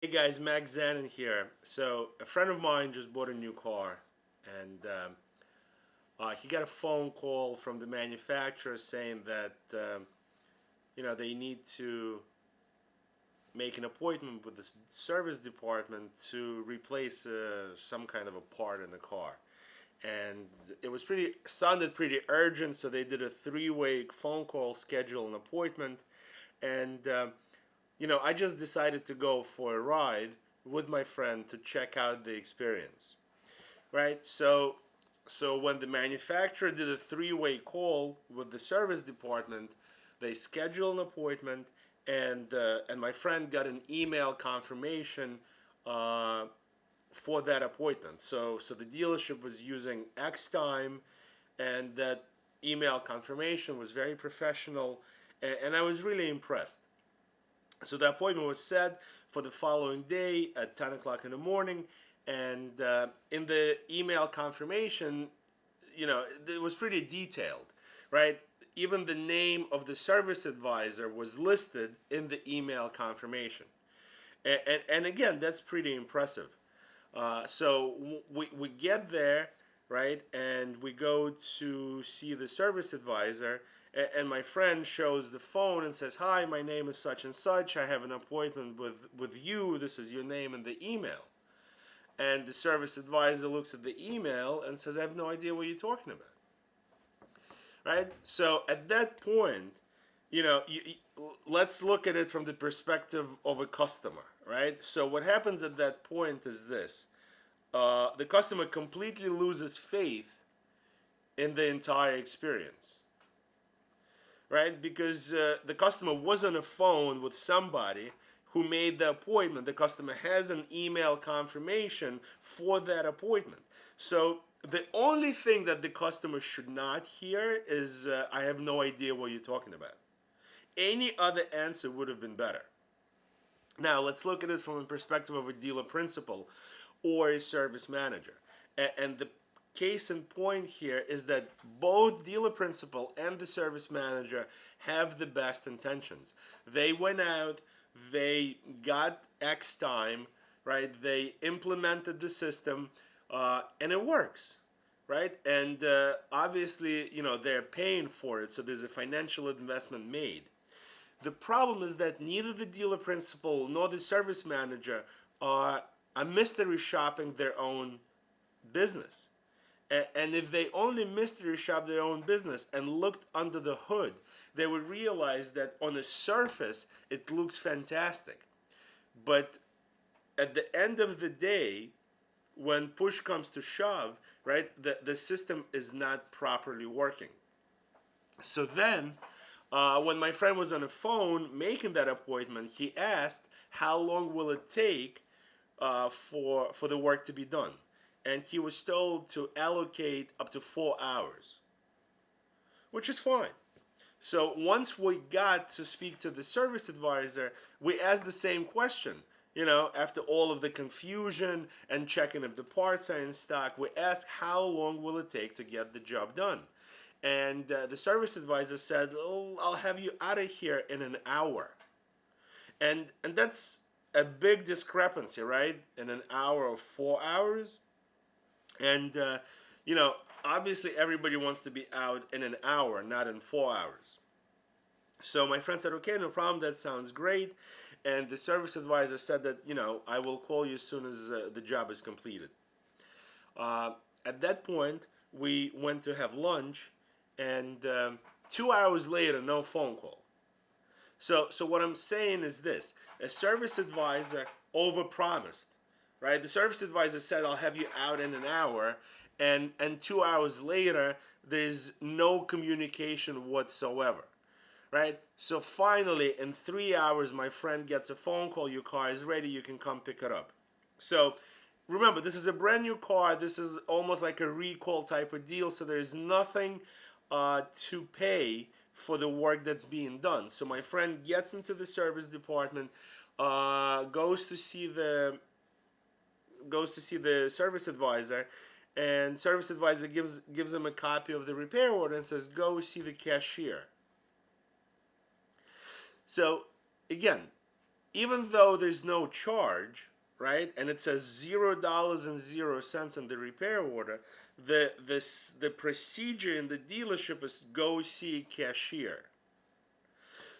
Hey guys, Max Zanan here. So a friend of mine just bought a new car, and he got a phone call from the manufacturer saying that they need to make an appointment with the service department to replace some kind of a part in the car. And it was pretty sounded pretty urgent, so they did a three-way phone call, schedule an appointment, and I just decided to go for a ride with my friend to check out the experience. Right? So when the manufacturer did a three-way call with the service department, they scheduled an appointment, and my friend got an email confirmation uh, for that appointment. So the dealership was using X time, and that email confirmation was very professional, and I was really impressed. So the appointment was set for the following day at 10 o'clock in the morning. And in the email confirmation, it was pretty detailed, right? Even the name of the service advisor was listed in the email confirmation. And again, that's pretty impressive. So we get there, right? And we go to see the service advisor. And my friend shows the phone and says, "Hi, my name is such and such. I have an appointment with you. This is your name in the email." And the service advisor looks at the email and says, "I have no idea what you're talking about." Right? So at that point, let's look at it from the perspective of a customer, right? So what happens at that point is this: the customer completely loses faith in the entire experience, right? Because the customer was on a phone with somebody who made the appointment. The customer has an email confirmation for that appointment. So the only thing that the customer should not hear is, "I have no idea what you're talking about." Any other answer would have been better. Now, let's look at it from the perspective of a dealer principal or a service manager. And the case in point here is that both dealer principal and the service manager have the best intentions. They went out, they got X time, right? They implemented the system, and it works, right? And obviously, they're paying for it, so there's a financial investment made. The problem is that neither the dealer principal nor the service manager are mystery shopping their own business. And if they only mystery shop their own business and looked under the hood, they would realize that on the surface it looks fantastic. But at the end of the day, when push comes to shove, right, the system is not properly working. So then, when my friend was on the phone making that appointment, he asked, "How long will it take for the work to be done?" And he was told to allocate up to 4 hours, which is fine. So once we got to speak to the service advisor, we asked the same question. After all of the confusion and checking if the parts are in stock, we asked, "How long will it take to get the job done?" And the service advisor said, "Oh, I'll have you out of here in an hour." And that's a big discrepancy, right? In an hour or 4 hours. And obviously everybody wants to be out in an hour, not in 4 hours. So my friend said, "Okay, no problem, that sounds great." And the service advisor said that, "I will call you as soon as the job is completed." At that point, we went to have lunch, and 2 hours later, no phone call. So what I'm saying is this: a service advisor overpromised, right? The service advisor said, "I'll have you out in an hour," and 2 hours later, there's no communication whatsoever, right? So finally, in 3 hours, my friend gets a phone call: "Your car is ready. You can come pick it up." So remember, this is a brand new car. This is almost like a recall type of deal. So there's nothing to pay for the work that's being done. So my friend gets into the service department, goes to see the service advisor, and service advisor gives him a copy of the repair order and says, "Go see the cashier." So again, even though there's no charge, right, and it says $0.00 on the repair order, the procedure in the dealership is go see cashier.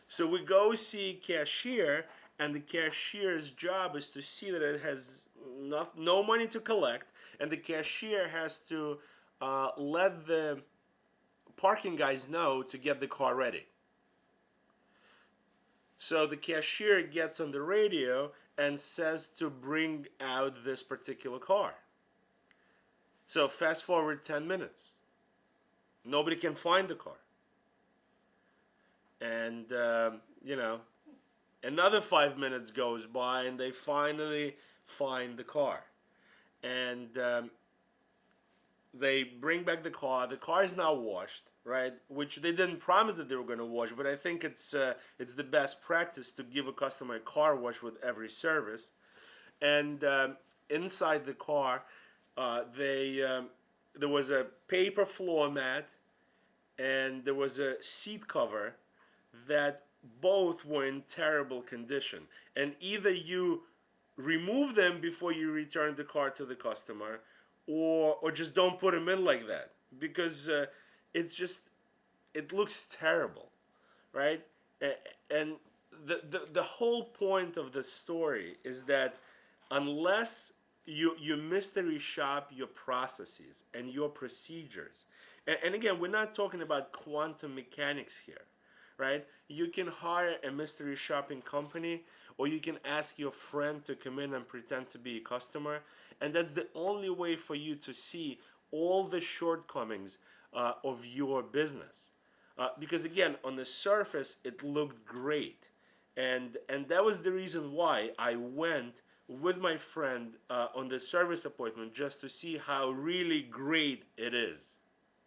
So we go see cashier, and the cashier's job is to see that it has no money to collect, and the cashier has to let the parking guys know to get the car ready. So the cashier gets on the radio and says to bring out this particular car. So fast forward 10 minutes. Nobody can find the car. And, another 5 minutes goes by and they finally find the car. And they bring back the car. The car is now washed, right? Which they didn't promise that they were going to wash, but I think it's the best practice to give a customer a car wash with every service. And inside the car, there was a paper floor mat and there was a seat cover that both were in terrible condition. And either you remove them before you return the car to the customer, or just don't put them in like that, because it looks terrible, right? And the whole point of the story is that unless you mystery shop your processes and your procedures, and again, we're not talking about quantum mechanics here, right? You can hire a mystery shopping company, or you can ask your friend to come in and pretend to be a customer, and that's the only way for you to see all the shortcomings of your business. Because again, on the surface, it looked great, and that was the reason why I went with my friend on the service appointment, just to see how really great it is.